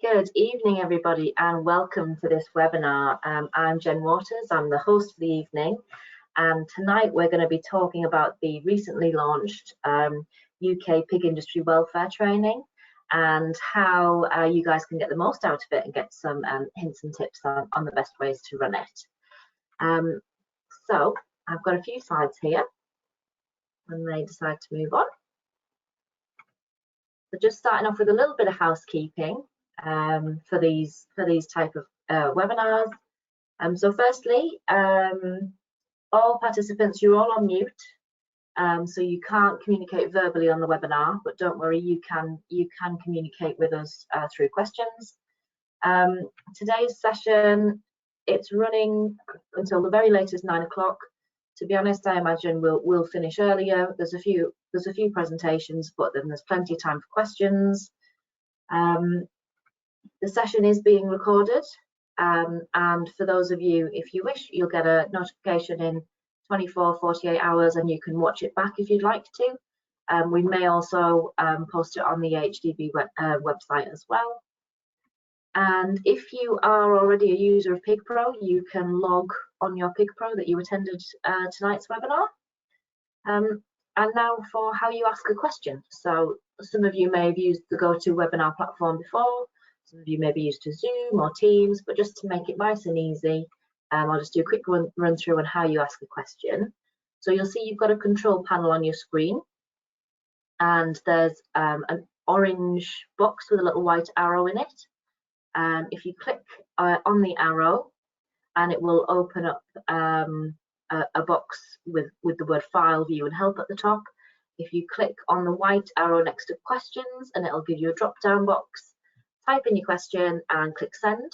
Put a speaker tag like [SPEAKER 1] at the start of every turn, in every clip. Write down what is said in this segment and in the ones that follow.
[SPEAKER 1] Good evening, everybody, and welcome to this webinar. I'm Jen Waters, I'm the host for the evening, and tonight we're going to be talking about the recently launched UK pig industry welfare training and how you guys can get the most out of it and get some hints and tips on the best ways to run it. So I've got a few slides here when they decide to move on. So just starting off with a little bit of housekeeping for these type of webinars. So firstly, all participants, you're all on mute, so you can't communicate verbally on the webinar, but don't worry, you can communicate with us through questions. Today's session, it's running until the very latest 9 o'clock. To be honest, I imagine we'll finish earlier. There's a few presentations, but then there's plenty of time for questions. The session is being recorded, and for those of you, if you wish, you'll get a notification in 24, 48 hours, and you can watch it back if you'd like to. We may also post it on the AHDB website as well. And if you are already a user of PigPro, you can log on your PigPro that you attended tonight's webinar. And now for how you ask a question. So some of you may have used the GoToWebinar platform before. Some of you may be used to Zoom or Teams, but just to make it nice and easy, I'll just do a quick run through on how you ask a question. So you'll see you've got a control panel on your screen, and there's an orange box with a little white arrow in it. If you click on the arrow, and it will open up a box with the word File, View and Help at the top. If you click on the white arrow next to Questions, and it'll give you a drop-down box. Type in your question and click Send,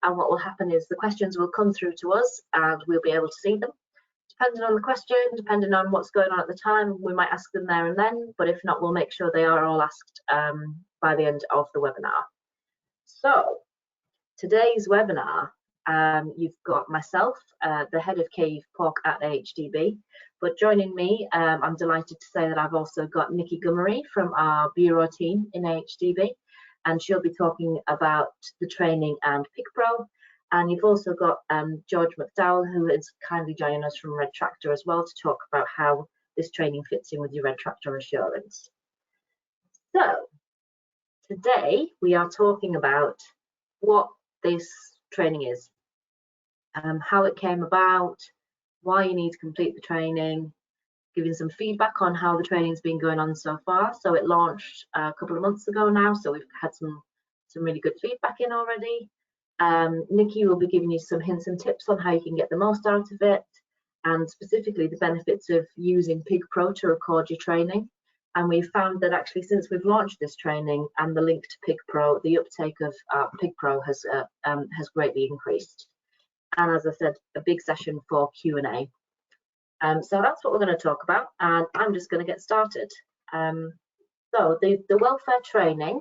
[SPEAKER 1] and what will happen is the questions will come through to us and we'll be able to see them. Depending on the question, depending on what's going on at the time, we might ask them there and then, but if not, we'll make sure they are all asked by the end of the webinar. So today's webinar, you've got myself, the head of Cave Pork at AHDB, but joining me, I'm delighted to say that I've also got Gumery from our bureau team in AHDB, and she'll be talking about the training and PigPro. And you've also got George McDowell, who is kindly joining us from Red Tractor as well to talk about how this training fits in with your Red Tractor assurance. So today we are talking about what this training is, how it came about, why you need to complete the training, giving some feedback on how the training's been going on so far. So it launched a couple of months ago now, so we've had some really good feedback in already. Nikki will be giving you some hints and tips on how you can get the most out of it, and specifically the benefits of using PigPro to record your training. And we've found that actually since we've launched this training and the link to PigPro, the uptake of PigPro has greatly increased. And as I said, a big session for Q&A. So that's what we're going to talk about, and I'm just going to get started. So the welfare training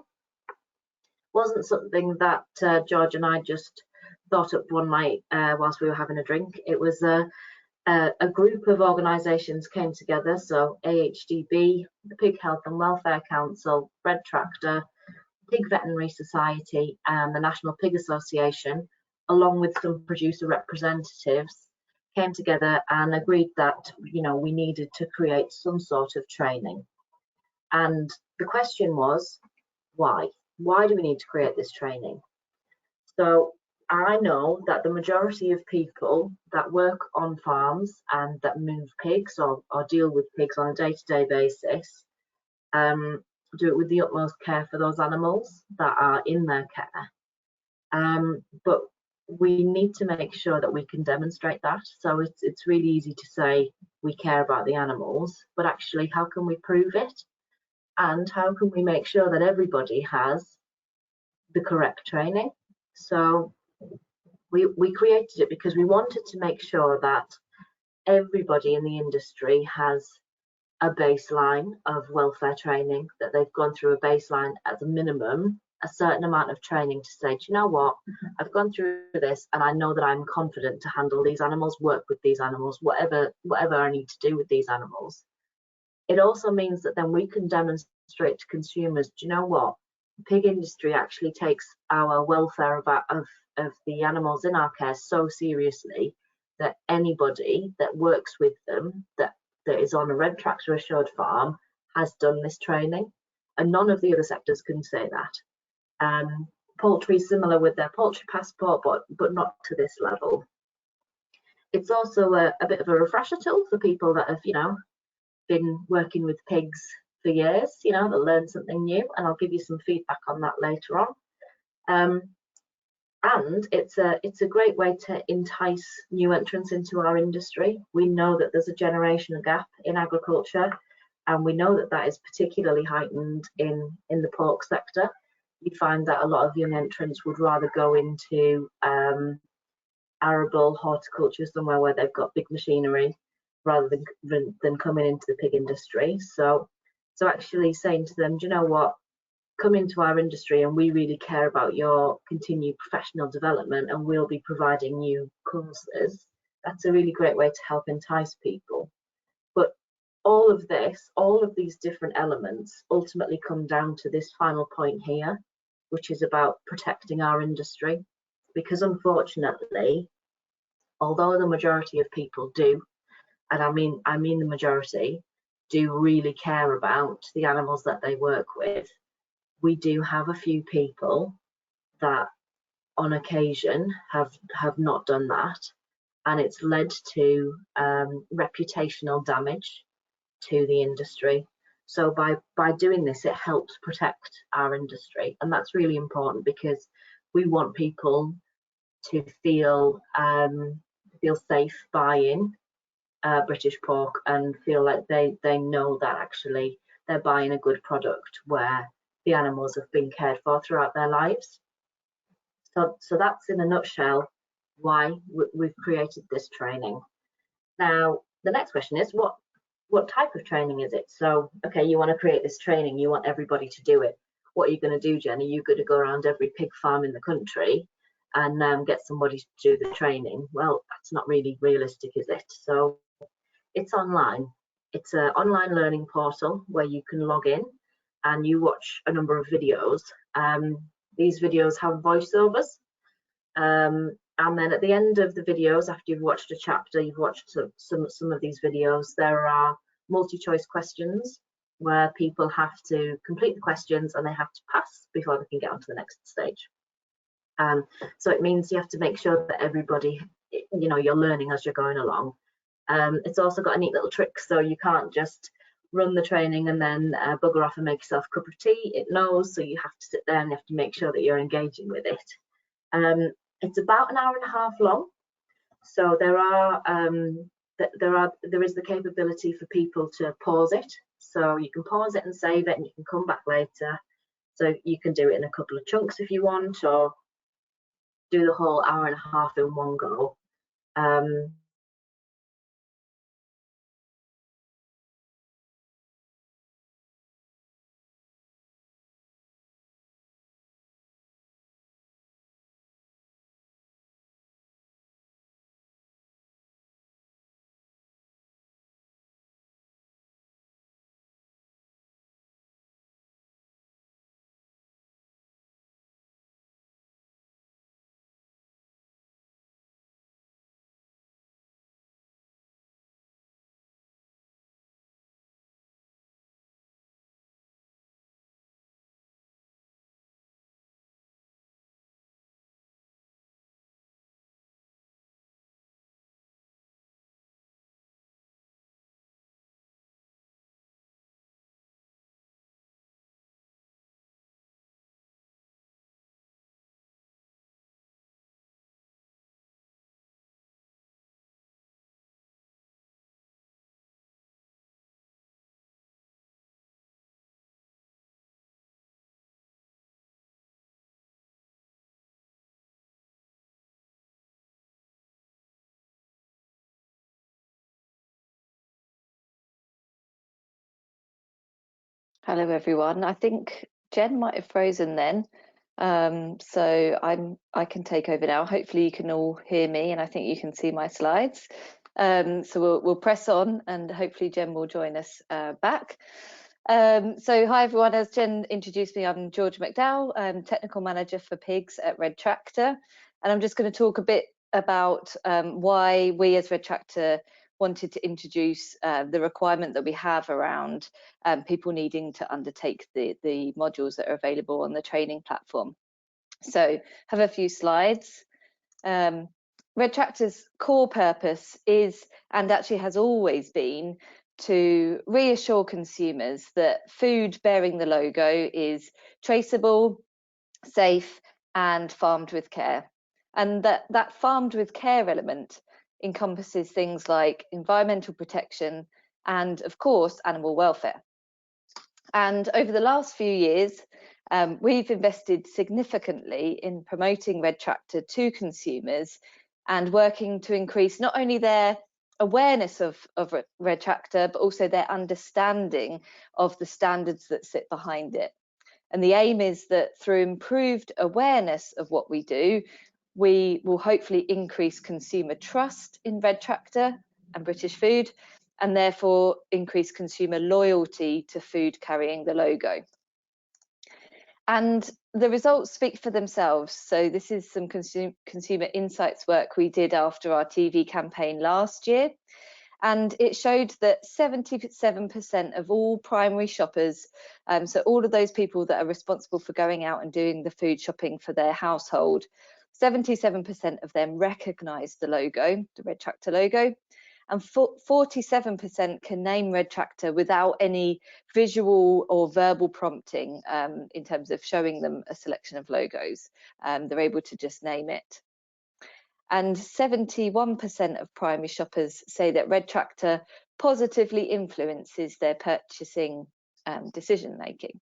[SPEAKER 1] wasn't something that George and I just thought up one night whilst we were having a drink. It was a group of organisations came together, so AHDB, the Pig Health and Welfare Council, Red Tractor, Pig Veterinary Society and the National Pig Association, along with some producer representatives, came together and agreed that we needed to create some sort of training. And the question was, why do we need to create this training? So I know that the majority of people that work on farms and that move pigs or deal with pigs on a day-to-day basis do it with the utmost care for those animals that are in their care, but we need to make sure that we can demonstrate that. So it's really easy to say we care about the animals, but actually how can we prove it? And how can we make sure that everybody has the correct training? So we created it because we wanted to make sure that everybody in the industry has a baseline of welfare training, that they've gone through a baseline at the minimum, a certain amount of training to say, do you know what, I've gone through this and I know that I'm confident to handle these animals, work with these animals, whatever I need to do with these animals. It also means that then we can demonstrate to consumers, do you know what, pig industry actually takes our welfare of the animals in our care so seriously that anybody that works with them that is on a red tractor assured farm has done this training, and none of the other sectors can say that. Poultry similar with their poultry passport, but not to this level. It's also a bit of a refresher tool for people that have, been working with pigs for years. They'll learn something new, and I'll give you some feedback on that later on. And it's a great way to entice new entrants into our industry. We know that there's a generational gap in agriculture, and we know that that is particularly heightened in the pork sector. You find that a lot of young entrants would rather go into arable horticulture, somewhere where they've got big machinery, rather than coming into the pig industry. So actually saying to them, do you know what, come into our industry and we really care about your continued professional development, and we'll be providing you courses. That's a really great way to help entice people. But all of these different elements ultimately come down to this final point here, which is about protecting our industry. Because unfortunately, although the majority of people do, and I mean the majority, do really care about the animals that they work with, we do have a few people that on occasion have not done that, and it's led to reputational damage to the industry. So by doing this, it helps protect our industry, and that's really important, because we want people to feel safe buying British pork, and feel like they know that actually they're buying a good product where the animals have been cared for throughout their lives. So that's in a nutshell why we've created this training. Now, the next question is, what type of training is it? So, okay, you want to create this training, you want everybody to do it. What are you going to do, Jen? Are you going to go around every pig farm in the country and get somebody to do the training? Well, that's not really realistic, is it? So it's online. It's an online learning portal where you can log in and you watch a number of videos. These videos have voiceovers. And then at the end of the videos, after you've watched a chapter, you've watched some of these videos, there are multi-choice questions where people have to complete the questions and they have to pass before they can get on to the next stage. So it means you have to make sure that everybody, you're learning as you're going along. It's also got a neat little trick, so you can't just run the training and then bugger off and make yourself a cup of tea. It knows, so you have to sit there and you have to make sure that you're engaging with it. It's about an hour and a half long, so there is the capability for people to pause it. So you can pause it and save it, and you can come back later. So you can do it in a couple of chunks if you want, or do the whole hour and a half in one go.
[SPEAKER 2] Hello everyone. I think Jen might have frozen then, so I can take over now. Hopefully you can all hear me, and I think you can see my slides. So we'll press on, and hopefully Jen will join us back. So hi everyone, as Jen introduced me, I'm Georgina McDowell, I'm Technical Manager for Pigs at Red Tractor, and I'm just going to talk a bit about why we as Red Tractor wanted to introduce the requirement that we have around people needing to undertake the modules that are available on the training platform. So have a few slides. Red Tractor's core purpose is, and actually has always been, to reassure consumers that food bearing the logo is traceable, safe, and farmed with care. And that farmed with care element encompasses things like environmental protection and, of course, animal welfare. And over the last few years, we've invested significantly in promoting Red Tractor to consumers and working to increase not only their awareness of Red Tractor, but also their understanding of the standards that sit behind it. And the aim is that through improved awareness of what we do, we will hopefully increase consumer trust in Red Tractor and British food, and therefore increase consumer loyalty to food carrying the logo. And the results speak for themselves. So this is some consumer insights work we did after our TV campaign last year. And it showed that 77% of all primary shoppers, so all of those people that are responsible for going out and doing the food shopping for their household, 77% of them recognise the logo, the Red Tractor logo, and 47% can name Red Tractor without any visual or verbal prompting in terms of showing them a selection of logos. They're able to just name it. And 71% of primary shoppers say that Red Tractor positively influences their purchasing decision making.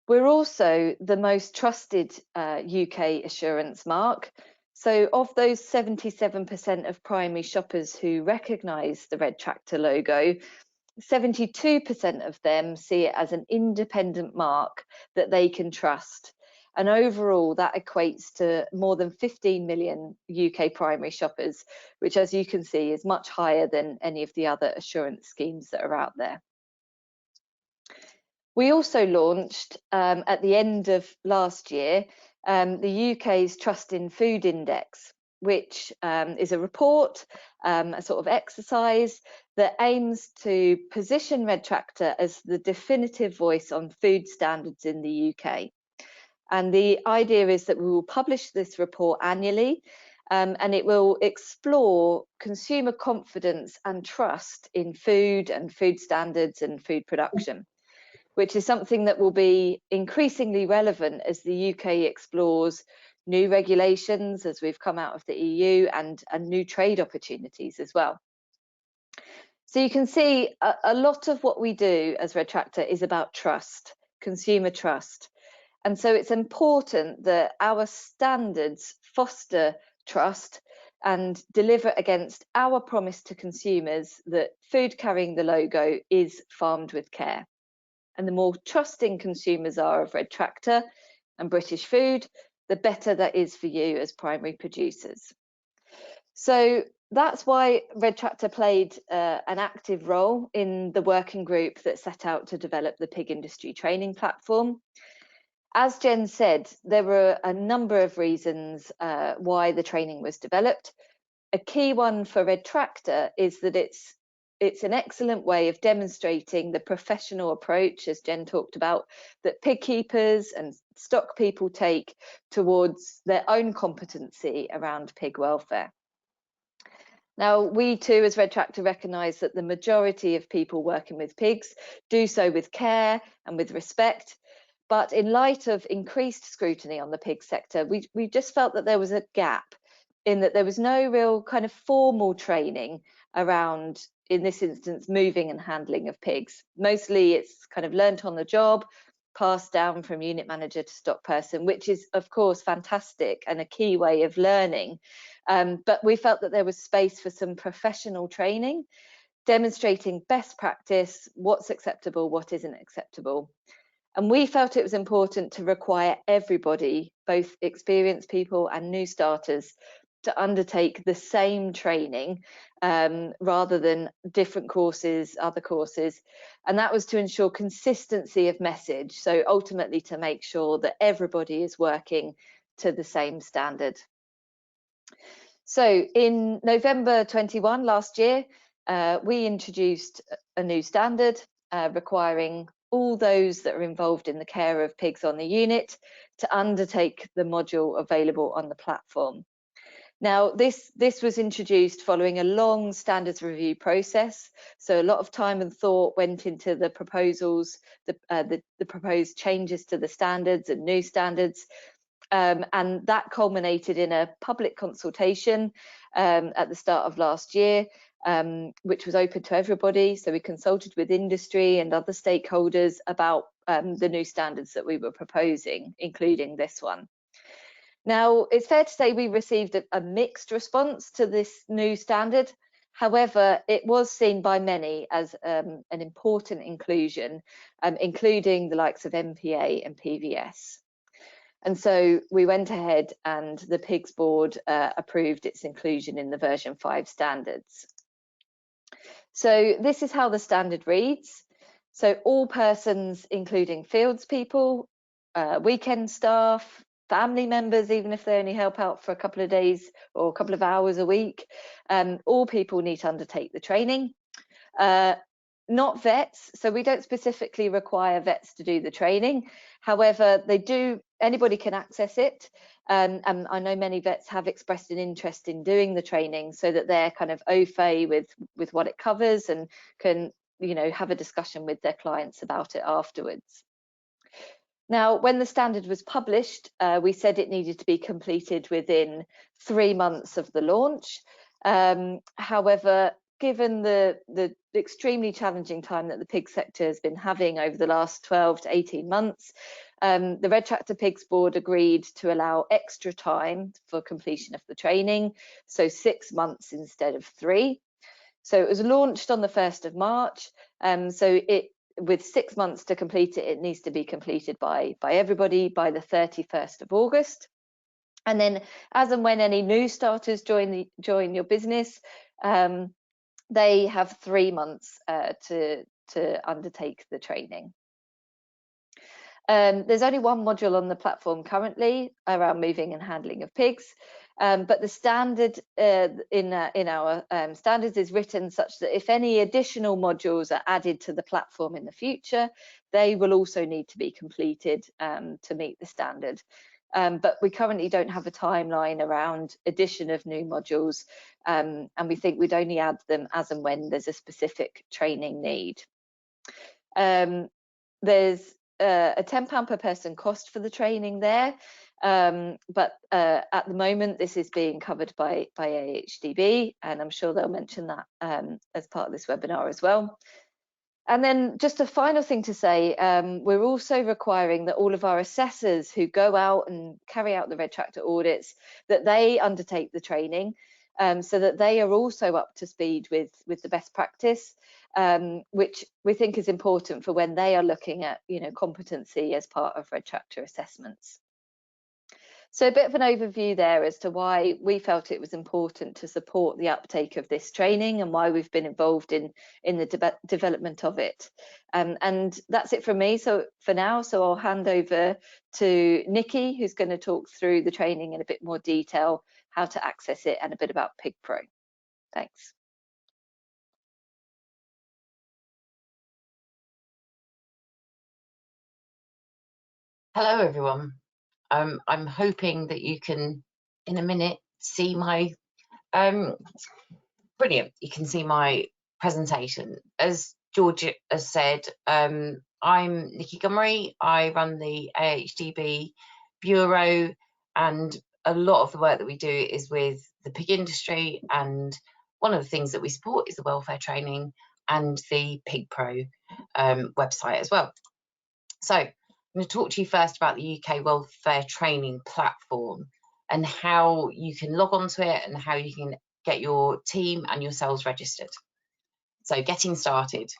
[SPEAKER 2] We're also the most trusted UK assurance mark. So of those 77% of primary shoppers who recognise the Red Tractor logo, 72% of them see it as an independent mark that they can trust. And overall, that equates to more than 15 million UK primary shoppers, which, as you can see, is much higher than any of the other assurance schemes that are out there. We also launched at the end of last year the UK's Trust in Food Index, which is a report, a sort of exercise that aims to position Red Tractor as the definitive voice on food standards in the UK. And the idea is that we will publish this report annually, and it will explore consumer confidence and trust in food and food standards and food production, which is something that will be increasingly relevant as the UK explores new regulations as we've come out of the EU and new trade opportunities as well. So you can see a lot of what we do as Red Tractor is about trust, consumer trust. And so it's important that our standards foster trust and deliver against our promise to consumers that food carrying the logo is farmed with care. And the more trusting consumers are of Red Tractor and British food, the better that is for you as primary producers. So that's why Red Tractor played an active role in the working group that set out to develop the pig industry training platform. As Jen said, there were a number of reasons why the training was developed. A key one for Red Tractor is that it's an excellent way of demonstrating the professional approach, as Jen talked about, that pig keepers and stock people take towards their own competency around pig welfare. Now, we too, as Red Tractor, recognise that the majority of people working with pigs do so with care and with respect. But in light of increased scrutiny on the pig sector, we just felt that there was a gap in that there was no real kind of formal training around, in this instance, moving and handling of pigs. Mostly it's kind of learnt on the job, passed down from unit manager to stock person, which is of course fantastic and a key way of learning. But we felt that there was space for some professional training, demonstrating best practice, what's acceptable, what isn't acceptable. And we felt it was important to require everybody, both experienced people and new starters, to undertake the same training rather than different courses, other courses. And that was to ensure consistency of message. So ultimately to make sure that everybody is working to the same standard. So in November 21 last year, we introduced a new standard requiring all those that are involved in the care of pigs on the unit to undertake the module available on the platform. Now, this was introduced following a long standards review process. So a lot of time and thought went into the proposals, the proposed changes to the standards and new standards. And that culminated in a public consultation at the start of last year, which was open to everybody. So we consulted with industry and other stakeholders about the new standards that we were proposing, including this one. Now, it's fair to say we received a mixed response to this new standard. However, it was seen by many as an important inclusion, including the likes of MPA and PVS. And so we went ahead and the PIGS board approved its inclusion in the version 5 standards. So this is how the standard reads. So all persons, including fields people, weekend staff, family members, even if they only help out for a couple of days or a couple of hours a week, all people need to undertake the training. Not vets, so we don't specifically require vets to do the training. However, anybody can access it. And I know many vets have expressed an interest in doing the training so that they're kind of au fait with what it covers and can, have a discussion with their clients about it afterwards. Now, when the standard was published, we said it needed to be completed within 3 months of the launch. However, given the extremely challenging time that the pig sector has been having over the last 12 to 18 months, the Red Tractor Pigs Board agreed to allow extra time for completion of the training, so 6 months instead of 3. So it was launched on the 1st of March. With 6 months to complete it, it needs to be completed by everybody by the 31st of August. And then as and when any new starters join your business, they have 3 months to undertake the training. There's only one module on the platform currently around moving and handling of pigs, but the standard in our standards is written such that if any additional modules are added to the platform in the future, they will also need to be completed to meet the standard. But we currently don't have a timeline around addition of new modules, and we think we'd only add them as and when there's a specific training need. There's a £10 per person cost for the training there, but at the moment this is being covered by AHDB, and I'm sure they'll mention that as part of this webinar as well. And then just a final thing to say, we're also requiring that all of our assessors who go out and carry out the Red Tractor audits, that they undertake the training so that they are also up to speed with the best practice, which we think is important for when they are looking at competency as part of Red Tractor assessments. So a bit of an overview there as to why we felt it was important to support the uptake of this training and why we've been involved in the development of it. And that's it from me for now. So I'll hand over to Nikki, who's going to talk through the training in a bit more detail, how to access it, and a bit about PigPro. Thanks.
[SPEAKER 3] Hello, everyone. I'm hoping that you can, in a minute, see my brilliant. You can see my presentation. As Georgia has said, I'm Nikki Gumery. I run the AHDB Bureau, and a lot of the work that we do is with the pig industry, and one of the things that we support is the welfare training and the PigPro website as well. So I'm going to talk to you first about the UK welfare training platform and how you can log on to it and how you can get your team and yourselves registered. So getting started.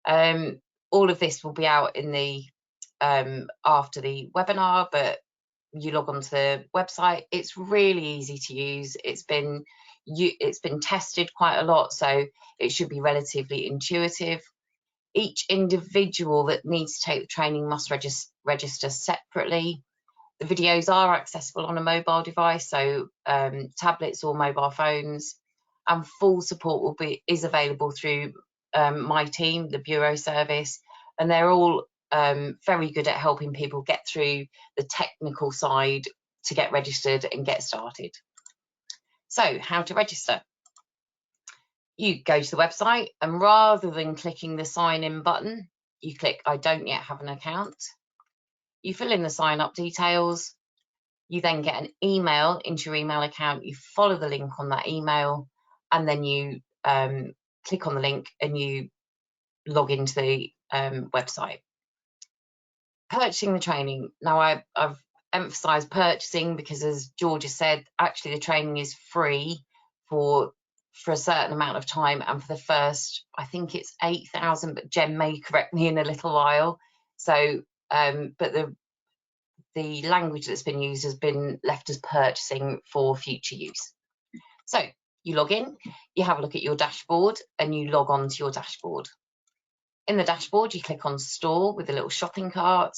[SPEAKER 3] All of this will be out in the after the webinar, but you log onto the website. It's really easy to use. It's been tested quite a lot, so it should be relatively intuitive. Each individual that needs to take the training must register separately. The videos are accessible on a mobile device, so tablets or mobile phones, and full support is available through my team, the Bureau service, and they're all very good at helping people get through the technical side to get registered and get started. So, how to register? You go to the website, and rather than clicking the sign in button, you click I don't yet have an account. You fill in the sign up details. You then get an email into your email account. You follow the link on that email, and then you click on the link and you log into the website. Purchasing the training. Now, I've emphasised purchasing because, as Georgia said, actually the training is free for a certain amount of time, and for the first, I think it's 8,000, but Jen may correct me in a little while. So, but the language that's been used has been left as purchasing for future use. So you log in, you have a look at your dashboard, and you log on to your dashboard. In the dashboard, you click on store with a little shopping cart.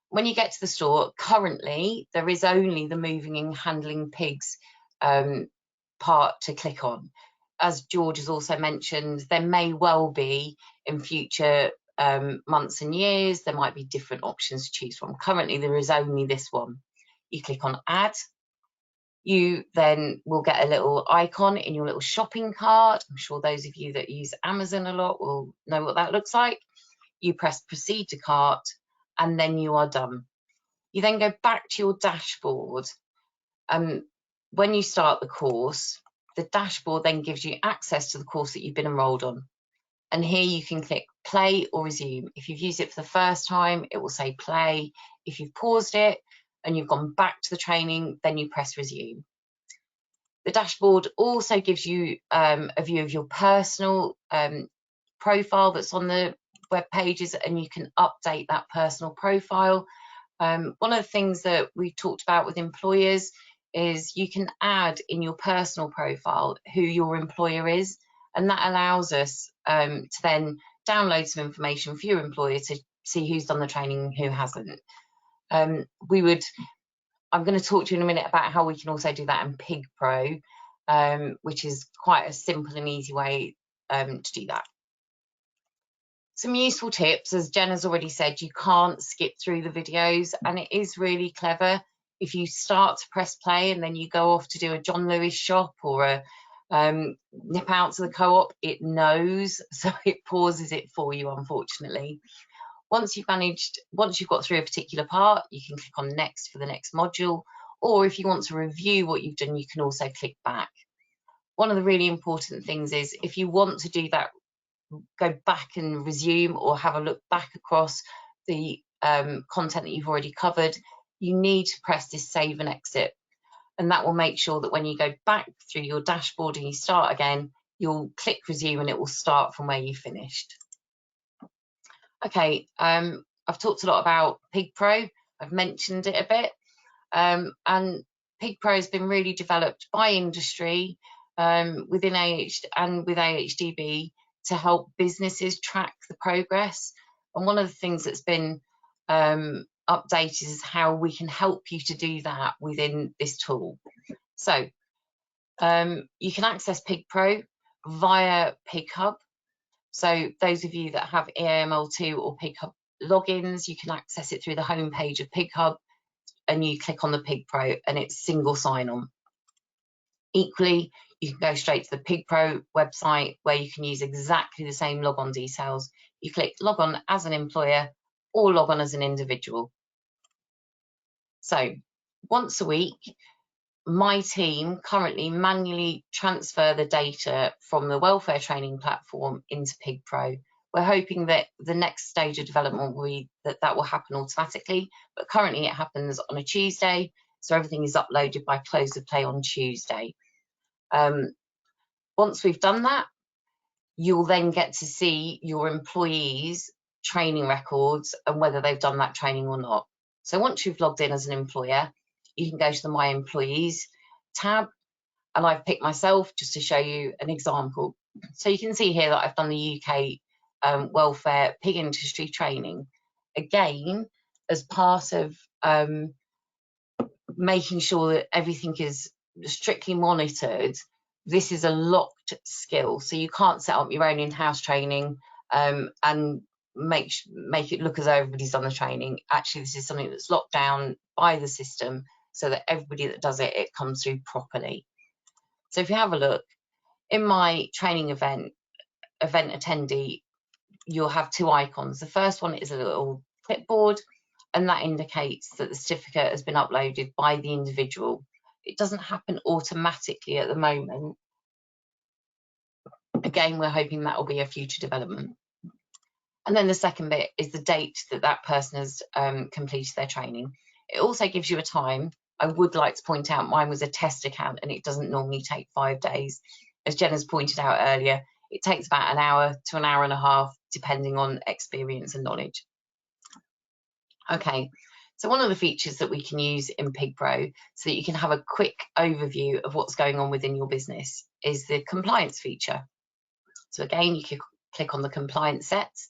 [SPEAKER 3] When you get to the store, currently there is only the moving and handling pigs part to click on. As George has also mentioned, there may well be in future months and years, there might be different options to choose from. Currently, there is only this one. You click on add. You then will get a little icon in your little shopping cart. I'm sure those of you that use Amazon a lot will know what that looks like. You press proceed to cart, and then you are done. You then go back to your dashboard. When you start the course, the dashboard then gives you access to the course that you've been enrolled on. And here you can click play or resume. If you've used it for the first time, it will say play. If you've paused it and you've gone back to the training, then you press resume. The dashboard also gives you a view of your personal profile that's on the web pages, and you can update that personal profile. One of the things that we've talked about with employers is you can add in your personal profile who your employer is, and that allows us to then download some information for your employer to see who's done the training and who hasn't. I'm going to talk to you in a minute about how we can also do that in PigPro, which is quite a simple and easy way to do that. Some useful tips, as Jen has already said, you can't skip through the videos, and it is really clever. If you start to press play and then you go off to do a John Lewis shop or a nip out to the co-op, it knows, so it pauses it for you, unfortunately. Once you've got through a particular part, you can click on next for the next module, or if you want to review what you've done, you can also click back. One of the really important things is if you want to do that, go back and resume or have a look back across the content that you've already covered, you need to press this save and exit, and that will make sure that when you go back through your dashboard and you start again, you'll click resume and it will start from where you finished. Okay, I've talked a lot about PigPro. I've mentioned it a bit, and PigPro has been really developed by industry within AHDB to help businesses track the progress. And one of the things that's been updated is how we can help you to do that within this tool. So you can access PigPro via PigHub. So those of you that have EAML2 or PigHub logins, you can access it through the home page of PigHub, and you click on the PigPro and it's single sign-on. Equally, you can go straight to the PigPro website where you can use exactly the same logon details. You click log on as an employer or log on as an individual. So once a week, my team currently manually transfer the data from the welfare training platform into PigPro. We're hoping that the next stage of development will be that will happen automatically, but currently it happens on a Tuesday, so everything is uploaded by close of play on Tuesday. Once we've done that, you'll then get to see your employees' training records and whether they've done that training or not. So once you've logged in as an employer, you can go to the My Employees tab, and I've picked myself just to show you an example. So you can see here that I've done the UK welfare pig industry training. Again, as part of making sure that everything is strictly monitored, this is a locked skill. So you can't set up your own in-house training and make it look as though everybody's done the training. Actually, this is something that's locked down by the system so that everybody that does it, it comes through properly. So if you have a look, in my training event attendee, you'll have two icons. The first one is a little clipboard, and that indicates that the certificate has been uploaded by the individual. It doesn't happen automatically at the moment. Again, we're hoping that will be a future development. And then the second bit is the date that that person has completed their training. It also gives you a time. I would like to point out mine was a test account, and it doesn't normally take 5 days. As Jenna's pointed out earlier, it takes about an hour to an hour and a half, depending on experience and knowledge. Okay, so one of the features that we can use in PigPro so that you can have a quick overview of what's going on within your business is the compliance feature. So again, you can click on the compliance sets,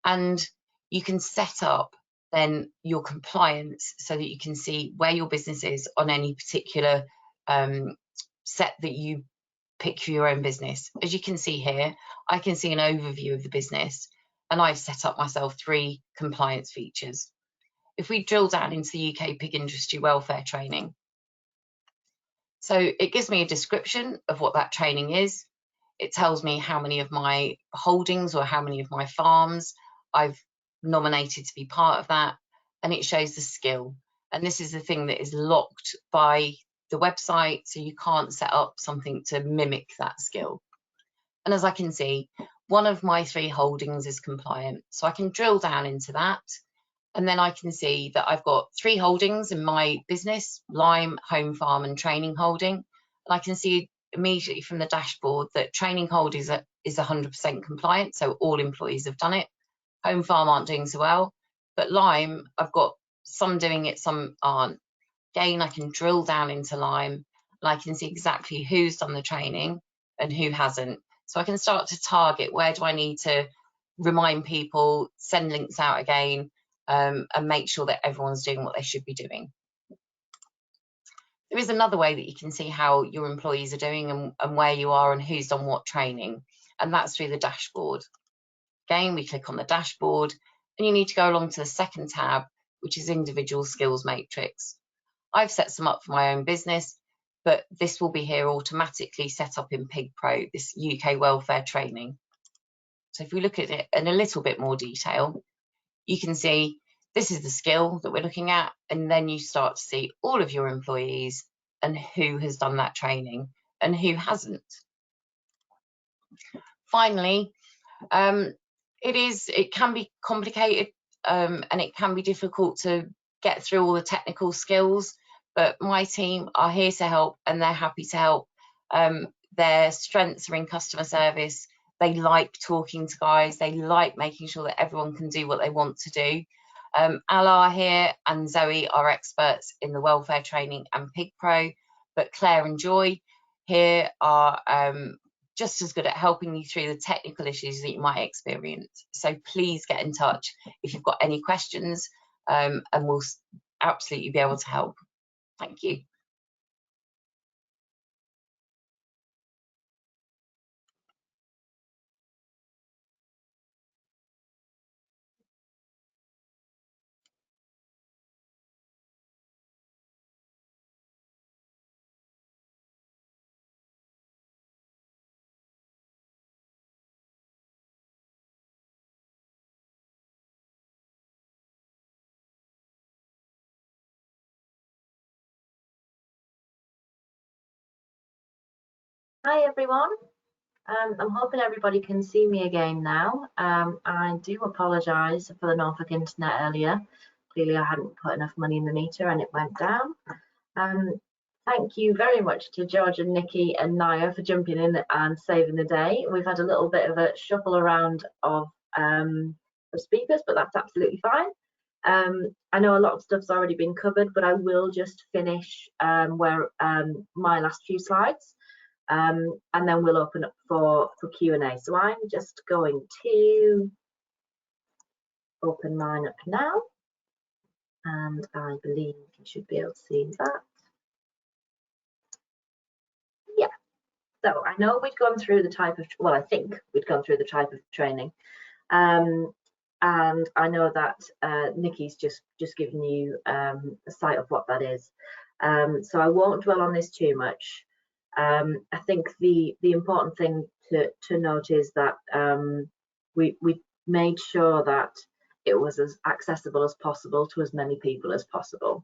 [SPEAKER 3] and you can set up then your compliance so that you can see where your business is on any particular set that you pick for your own business. As you can see here, I can see an overview of the business, and I've set up myself 3 compliance features. If we drill down into the UK pig industry welfare training, so it gives me a description of what that training is. It tells me how many of my holdings or how many of my farms I've nominated to be part of that, and it shows the skill. And this is the thing that is locked by the website, so you can't set up something to mimic that skill. And as I can see, one of my 3 holdings is compliant, so I can drill down into that, and then I can see that I've got 3 holdings in my business: Lime, Home Farm and Training Holding. And I can see immediately from the dashboard that Training Hold is 100% compliant, so all employees have done it. Home Farm aren't doing so well, but Lime, I've got some doing it, some aren't. Again, I can drill down into Lime, and I can see exactly who's done the training and who hasn't. So I can start to target where do I need to remind people, send links out again, and make sure that everyone's doing what they should be doing. There is another way that you can see how your employees are doing and where you are and who's done what training, and that's through the dashboard. Again, we click on the dashboard, and you need to go along to the second tab, which is Individual Skills Matrix. I've set some up for my own business, but this will be here automatically set up in PigPro, this UK welfare training. So if we look at it in a little bit more detail, you can see this is the skill that we're looking at, and then you start to see all of your employees and who has done that training and who hasn't. Finally, it can be complicated and it can be difficult to get through all the technical skills, but my team are here to help, and they're happy to help. Their strengths are in customer service. They like talking to guys. They like making sure that everyone can do what they want to do. Ala here and Zoe are experts in the welfare training and PigPro, but Claire and Joy here are just as good at helping you through the technical issues that you might experience. So please get in touch if you've got any questions, and we'll absolutely be able to help. Thank you.
[SPEAKER 1] Hi everyone. I'm hoping everybody can see me again now. I do apologise for the Norfolk internet earlier. Clearly I hadn't put enough money in the meter and it went down. Thank you very much to George and Nikki and Naya for jumping in and saving the day. We've had a little bit of a shuffle around of speakers, but that's absolutely fine. I know a lot of stuff's already been covered, but I will just finish where my last few slides, and then we'll open up for Q&A. So I'm just going to open mine up now, and I believe you should be able to see that. Yeah, so I know we've gone through the type of, well, I think we've gone through the type of training. And I know that Nikki's just given you a sight of what that is. So I won't dwell on this too much. I think the important thing to note is that we made sure that it was as accessible as possible to as many people as possible.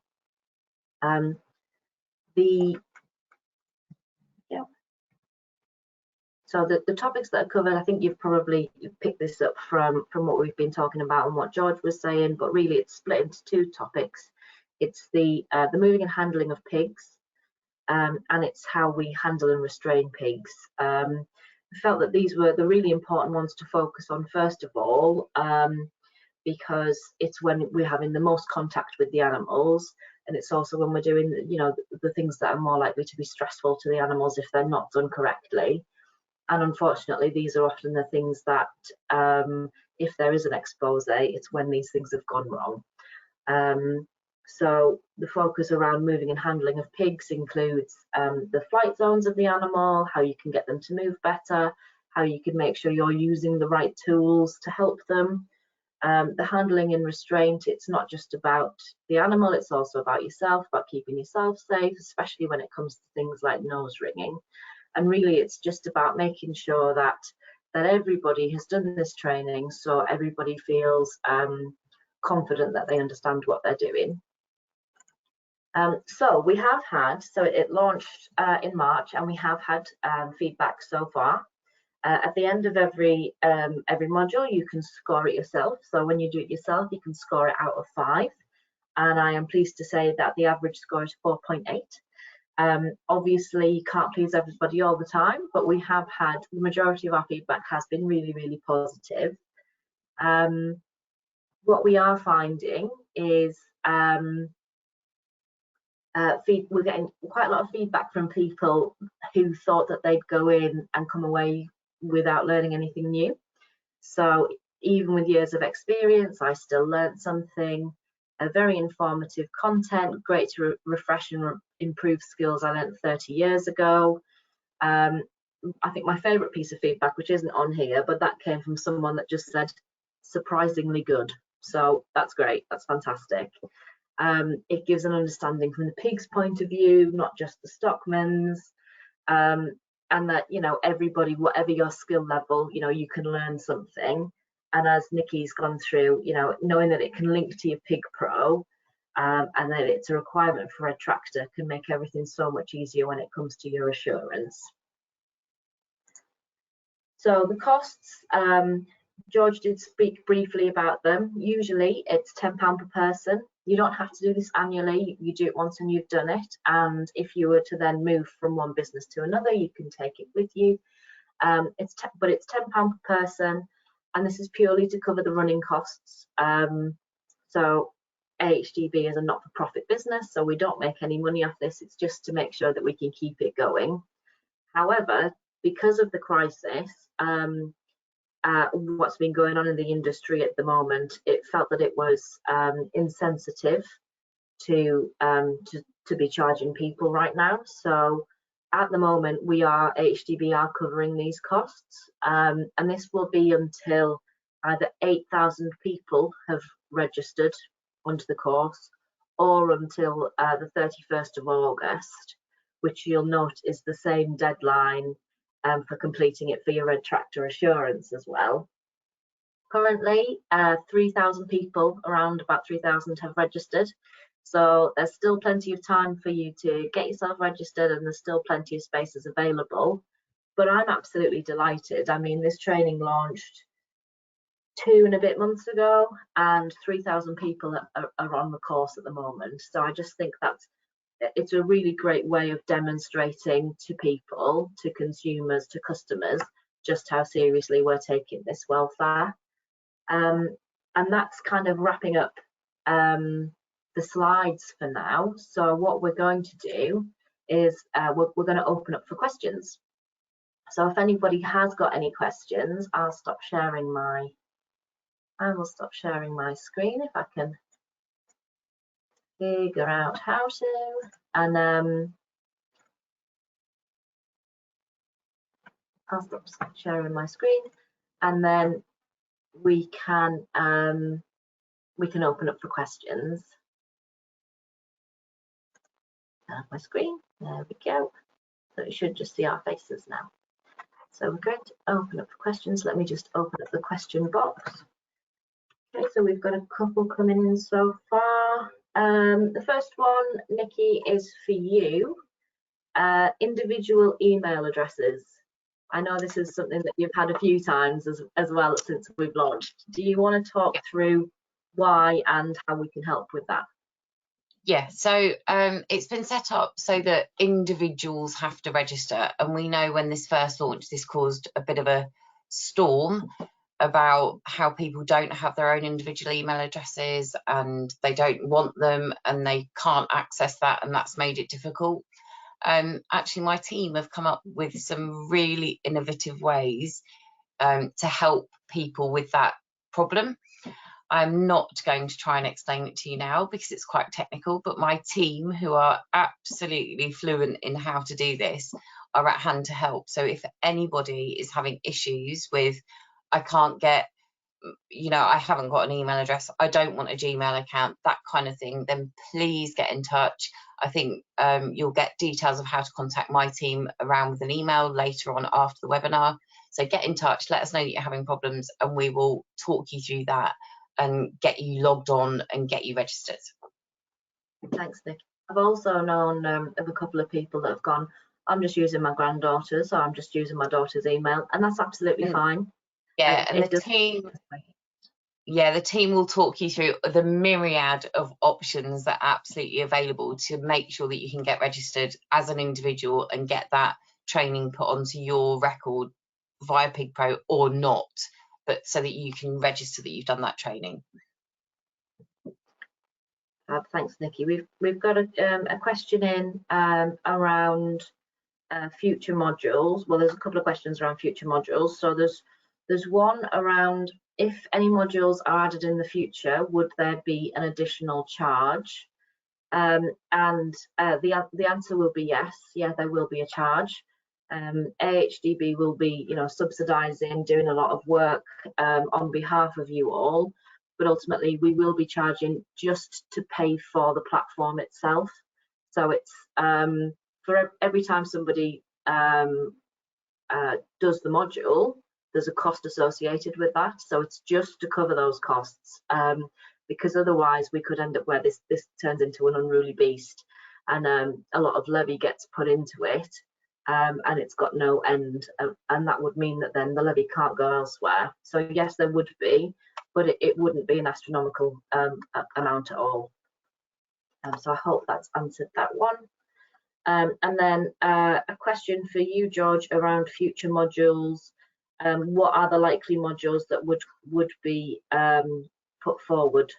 [SPEAKER 1] So the topics that are covered, I think you've probably picked this up from what we've been talking about and what George was saying, but really it's split into two topics. It's the moving and handling of pigs, and it's how we handle and restrain pigs. I felt that these were the really important ones to focus on first of all, because it's when we're having the most contact with the animals, and it's also when we're doing, you know, the things that are more likely to be stressful to the animals if they're not done correctly. And unfortunately, these are often the things that, if there is an expose, it's when these things have gone wrong. So the focus around moving and handling of pigs includes the flight zones of the animal, how you can get them to move better, how you can make sure you're using the right tools to help them. The handling and restraint, it's not just about the animal, it's also about yourself, about keeping yourself safe, especially when it comes to things like nose ringing. And really, it's just about making sure that everybody has done this training, so everybody feels confident that they understand what they're doing. So we have had, so it launched in March, and we have had feedback so far. At the end of every module, you can score it yourself. So when you do it yourself, you can score it out of 5. And I am pleased to say that the average score is 4.8. Obviously, you can't please everybody all the time, but we have had, the majority of our feedback has been really, really positive. What we are finding is we're getting quite a lot of feedback from people who thought that they'd go in and come away without learning anything new. So even with years of experience, I still learned something. Very informative content, great to refresh and improve skills I learned 30 years ago. I think my favourite piece of feedback, which isn't on here, but that came from someone that just said, surprisingly good. So that's great, that's fantastic. It gives an understanding from the pig's point of view, not just the stockman's, and that, you know, everybody, whatever your skill level, you know, you can learn something. And as Nikki's gone through, you know, knowing that it can link to your PigPro, and that it's a requirement for a tractor, can make everything so much easier when it comes to your assurance. So the costs, George did speak briefly about them. Usually it's £10 per person. You don't have to do this annually, you do it once and you've done it. And if you were to then move from one business to another, you can take it with you. But it's £10 per person. And this is purely to cover the running costs. So AHDB is a not-for-profit business, so we don't make any money off this. It's just to make sure that we can keep it going. However, because of the crisis, what's been going on in the industry at the moment, it felt that it was insensitive to be charging people right now. So at the moment, AHDB are covering these costs, and this will be until either 8,000 people have registered onto the course, or until the 31st of August, which you'll note is the same deadline for completing it for your red tractor assurance as well. Currently, 3,000 people, around about 3,000 have registered. So there's still plenty of time for you to get yourself registered, and there's still plenty of spaces available. But I'm absolutely delighted. I mean, this training launched 2 and a bit months ago, and 3,000 people are on the course at the moment. So I just think it's a really great way of demonstrating to people, to consumers, to customers, just how seriously we're taking this welfare. And that's kind of wrapping up the slides for now. So what we're going to do is we're going to open up for questions. So if anybody has got any questions, I will stop sharing my screen if I can figure out how to. And I'll stop sharing my screen, and then we can open up for questions. My screen, there we go. So you should just see our faces now. So we're going to open up for questions. Let me just open up the question box. Okay, so we've got a couple coming in so far. The first one, Nikki, is for you. Individual email addresses. I know this is something that you've had a few times as well since we've launched. Do you want to talk through why and how we can help with that?
[SPEAKER 3] Yeah, so it's been set up so that individuals have to register, and we know when this first launched, this caused a bit of a storm about how people don't have their own individual email addresses and they don't want them and they can't access that, and that's made it difficult. Actually, my team have come up with some really innovative ways to help people with that problem. I'm not going to try and explain it to you now because it's quite technical, but my team, who are absolutely fluent in how to do this, are at hand to help. So if anybody is having issues with, I can't get, I haven't got an email address, I don't want a Gmail account, that kind of thing, then please get in touch. I think you'll get details of how to contact my team around with an email later on after the webinar. So get in touch, let us know that you're having problems, and we will talk you through that and get you logged on and get you registered.
[SPEAKER 1] Thanks, Nick. I've also known of a couple of people that have gone, I'm just using my granddaughter's, or I'm just using my daughter's email, and that's absolutely fine.
[SPEAKER 3] Yeah, and the team will talk you through the myriad of options that are absolutely available to make sure that you can get registered as an individual and get that training put onto your record via PigPro or not, but so that you can register that you've done that training.
[SPEAKER 1] Thanks, Nikki. We've got a question in around future modules. Well, there's a couple of questions around future modules. So there's one around, if any modules are added in the future, would there be an additional charge? And the answer will be yes. Yeah, there will be a charge. AHDB will be, subsidising, doing a lot of work on behalf of you all, but ultimately we will be charging just to pay for the platform itself. So it's for every time somebody does the module, there's a cost associated with that. So it's just to cover those costs, because otherwise we could end up where this turns into an unruly beast, and a lot of levy gets put into it. And it's got no end, and that would mean that then the levy can't go elsewhere. So yes, there would be, but it wouldn't be an astronomical amount at all. So I hope that's answered that one. And then a question for you, George, around future modules. What are the likely modules that would be put forward?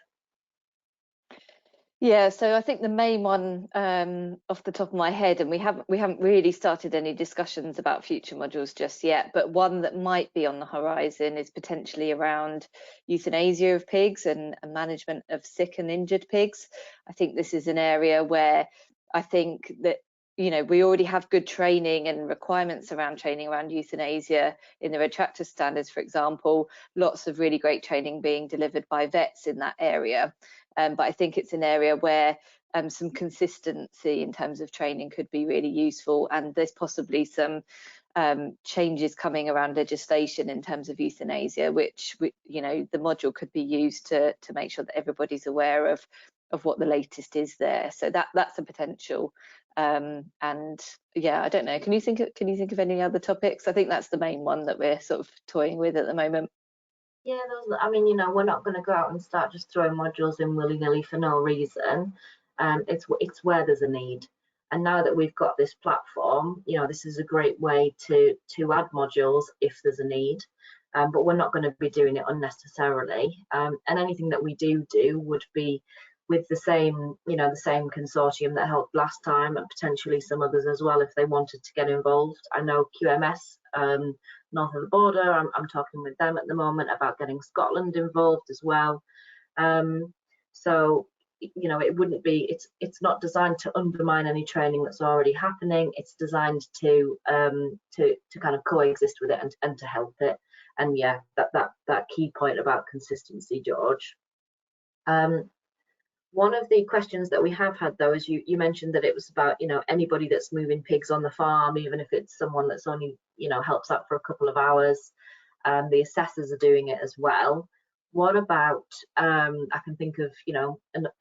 [SPEAKER 2] Yeah, so I think the main one off the top of my head, and we haven't really started any discussions about future modules just yet, but one that might be on the horizon is potentially around euthanasia of pigs and management of sick and injured pigs. I think this is an area where I think that we already have good training and requirements around training around euthanasia in the Red Tractor standards, for example. Lots of really great training being delivered by vets in that area. But I think it's an area where some consistency in terms of training could be really useful, and there's possibly some changes coming around legislation in terms of euthanasia, which the module could be used to make sure that everybody's aware of what the latest is there. So that's a potential. And yeah, I don't know. Can you think of any other topics? I think that's the main one that we're sort of toying with at the moment.
[SPEAKER 1] Yeah, we're not going to go out and start just throwing modules in willy-nilly for no reason. It's where there's a need. And now that we've got this platform, this is a great way to add modules if there's a need. but we're not going to be doing it unnecessarily. And anything that we do would be with the same, the same consortium that helped last time, and potentially some others as well if they wanted to get involved. I know QMS, north of the border, I'm talking with them at the moment about getting Scotland involved as well. So, it wouldn't be, it's not designed to undermine any training that's already happening. It's designed to kind of coexist with it and to help it. And yeah, that key point about consistency, George. One of the questions that we have had, though, is you mentioned that it was about, anybody that's moving pigs on the farm, even if it's someone that's only, helps out for a couple of hours. The assessors are doing it as well. What about, I can think of,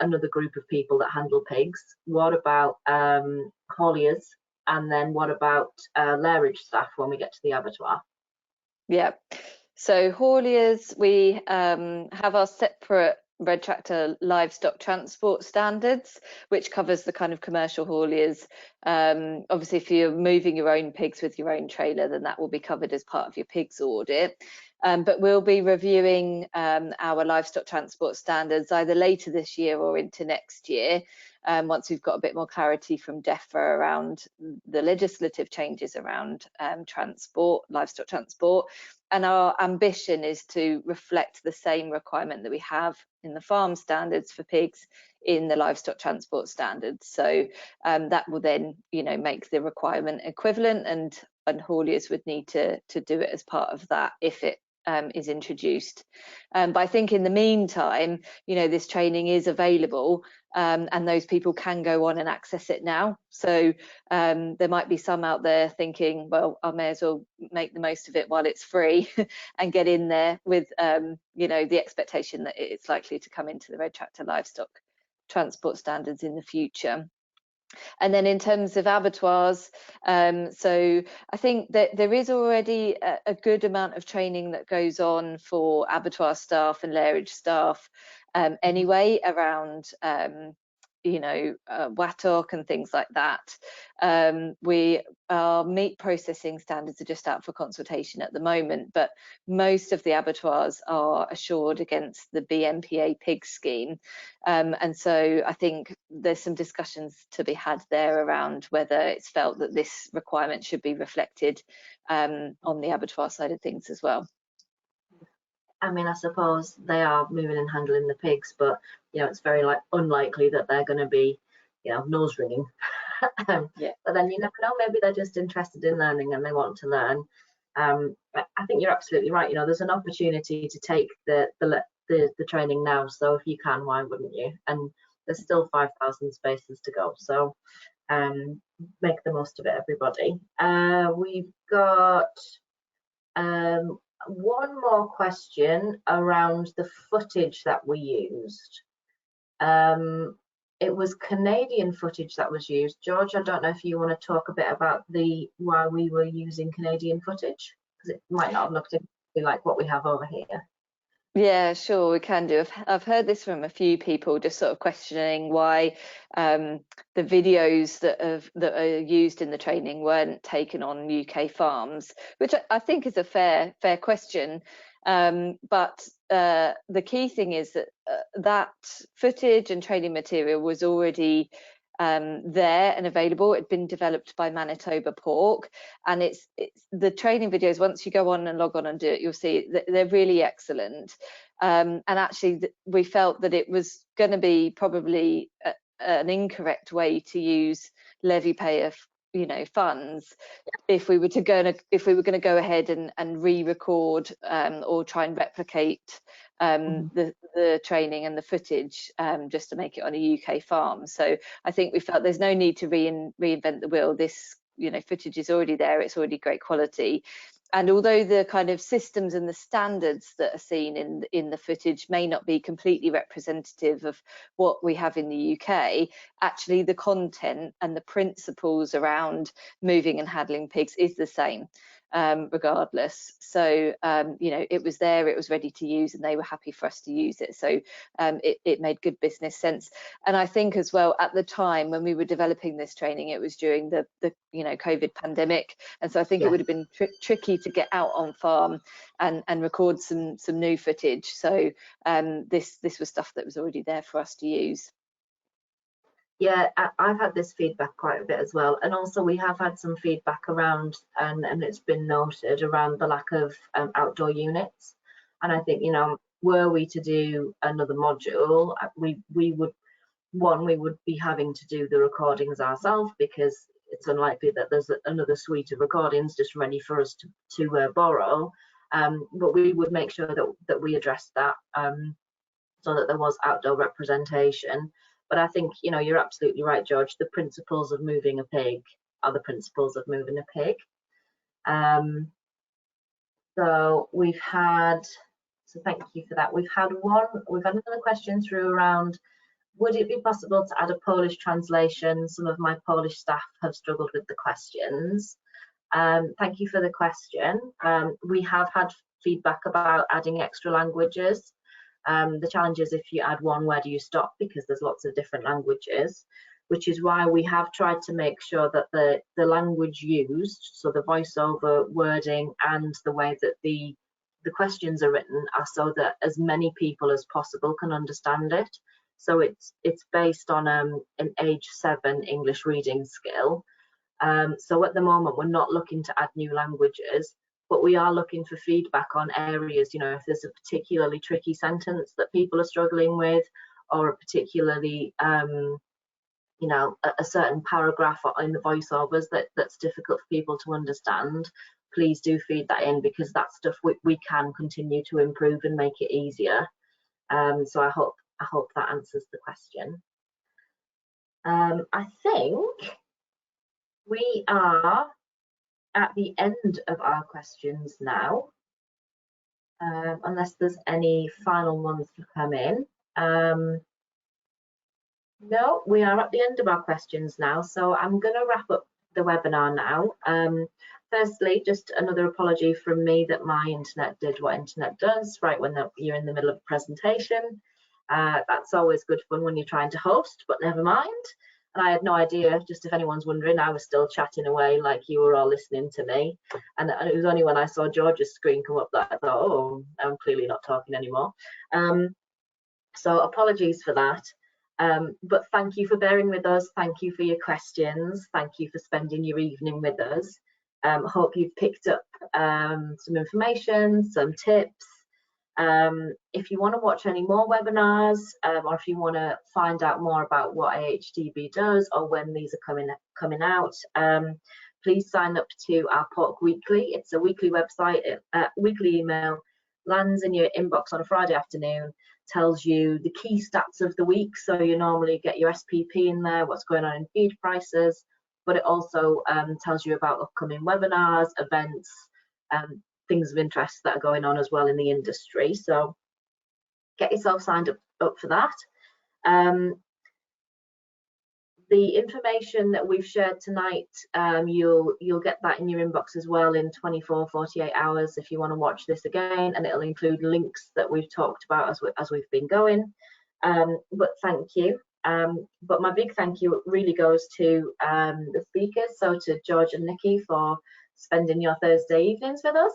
[SPEAKER 1] another group of people that handle pigs. What about hauliers? And then what about lairage staff when we get to the abattoir?
[SPEAKER 2] Yeah, so hauliers, we have our separate Red Tractor livestock transport standards, which covers the kind of commercial hauliers. Obviously, if you're moving your own pigs with your own trailer, then that will be covered as part of your pigs audit. But we'll be reviewing our livestock transport standards either later this year or into next year, once we've got a bit more clarity from DEFRA around the legislative changes around livestock transport. And our ambition is to reflect the same requirement that we have in the farm standards for pigs in the livestock transport standards. So that will then, make the requirement equivalent, and hauliers would need to do it as part of that if it is introduced. But I think in the meantime, this training is available, and those people can go on and access it now. So there might be some out there thinking, well, I may as well make the most of it while it's free and get in there with, the expectation that it's likely to come into the Red Tractor livestock transport standards in the future. And then in terms of abattoirs, so I think that there is already a good amount of training that goes on for abattoir staff and lairage staff anyway, around WATOC and things like that. Our meat processing standards are just out for consultation at the moment, but most of the abattoirs are assured against the BMPA pig scheme. And so I think there's some discussions to be had there around whether it's felt that this requirement should be reflected on the abattoir side of things as well.
[SPEAKER 1] I mean, I suppose they are moving and handling the pigs, but it's very unlikely that they're going to be, nose ringing.
[SPEAKER 2] Yeah.
[SPEAKER 1] But then you never know. Maybe they're just interested in learning and they want to learn. I think you're absolutely right. There's an opportunity to take the training now. So if you can, why wouldn't you? And there's still 5,000 spaces to go. So make the most of it, everybody. We've got one more question around the footage that we used. It was Canadian footage that was used. George, I don't know if you want to talk a bit about why we were using Canadian footage, because it might not have looked exactly like what we have over here.
[SPEAKER 2] Yeah, sure, we can do. I've heard this from a few people, just sort of questioning why the videos that are used in the training weren't taken on UK farms, which I think is a fair question. But the key thing is that that footage and training material was already there and available. It'd been developed by Manitoba Pork, and it's the training videos, once you go on and log on and do it, you'll see they're really excellent. And actually we felt that it was going to be probably an incorrect way to use levy payer funds if we were going to go ahead and re-record or try and replicate the training and the footage just to make it on a UK farm. So I think we felt there's no need to reinvent the wheel. This footage is already there, it's already great quality. And although the kind of systems and the standards that are seen in the footage may not be completely representative of what we have in the UK, actually the content and the principles around moving and handling pigs is the same. regardless. So you know, it was there, it was ready to use, and they were happy for us to use it. So it made good business sense. And I think as well, at the time when we were developing this training, it was during the you know, COVID pandemic, and so I think it would have been tricky to get out on farm and record some new footage. So this was stuff that was already there for us to use.
[SPEAKER 1] Yeah, I've had this feedback quite a bit as well, and also we have had some feedback around, and it's been noted around the lack of outdoor units. And I think, you know, were we to do another module, we would be having to do the recordings ourselves, because it's unlikely that there's another suite of recordings just ready for us to borrow. But we would make sure that we addressed that, so that there was outdoor representation. But I think, you know, you're absolutely right, George. The principles of moving a pig are the principles of moving a pig. So we've had, so thank you for that. We've had another question through around, would it be possible to add a Polish translation? Some of my Polish staff have struggled with the questions. Thank you for the question. We have had feedback about adding extra languages. The challenge is, if you add one, where do you stop? Because there's lots of different languages, which is why we have tried to make sure that the language used, so the voiceover wording and the way that the questions are written, are so that as many people as possible can understand it. So it's based on an age 7 English reading skill. So at the moment, we're not looking to add new languages, but we are looking for feedback on areas, you know, if there's a particularly tricky sentence that people are struggling with, or a particularly, you know, a certain paragraph in the voiceovers that's difficult for people to understand, please do feed that in, because that's stuff we can continue to improve and make it easier. So I hope that answers the question. I think we are at the end of our questions now, unless there's any final ones to come in. No, we are at the end of our questions now, so I'm going to wrap up the webinar now. Firstly, just another apology from me that my internet did what internet does right when you're in the middle of a presentation. That's always good fun when you're trying to host, but never mind. And I had no idea, just if anyone's wondering, I was still chatting away like you were all listening to me. And it was only when I saw George's screen come up that I thought, oh, I'm clearly not talking anymore. So apologies for that. But thank you for bearing with us. Thank you for your questions. Thank you for spending your evening with us. Hope you've picked up some information, some tips. If you want to watch any more webinars, or if you want to find out more about what AHDB does or when these are coming out, please sign up to our Pork Weekly. It's a weekly website, weekly email, lands in your inbox on a Friday afternoon, tells you the key stats of the week. So you normally get your SPP in there, what's going on in feed prices, but it also tells you about upcoming webinars, events, things of interest that are going on as well in the industry. So get yourself signed up for that. The information that we've shared tonight, you'll get that in your inbox as well in 24-48 hours if you want to watch this again, and it'll include links that we've talked about as we've been going. But thank you. But my big thank you really goes to the speakers, so to George and Nikki for spending your Thursday evenings with us.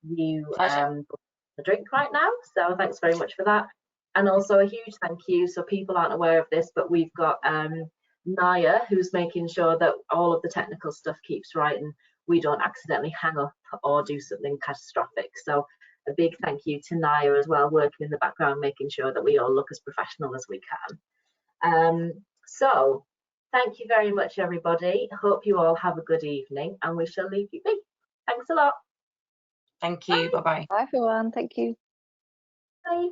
[SPEAKER 1] You the drink right now, so thanks very much for that. And also a huge thank you, so people aren't aware of this, but we've got Naya, who's making sure that all of the technical stuff keeps right and we don't accidentally hang up or do something catastrophic. So a big thank you to Naya as well, working in the background, making sure that we all look as professional as we can. So thank you very much, everybody. Hope you all have a good evening, and we shall leave you be. Thanks a lot.
[SPEAKER 3] Thank you. Bye-bye.
[SPEAKER 2] Bye, everyone. Thank you.
[SPEAKER 1] Bye.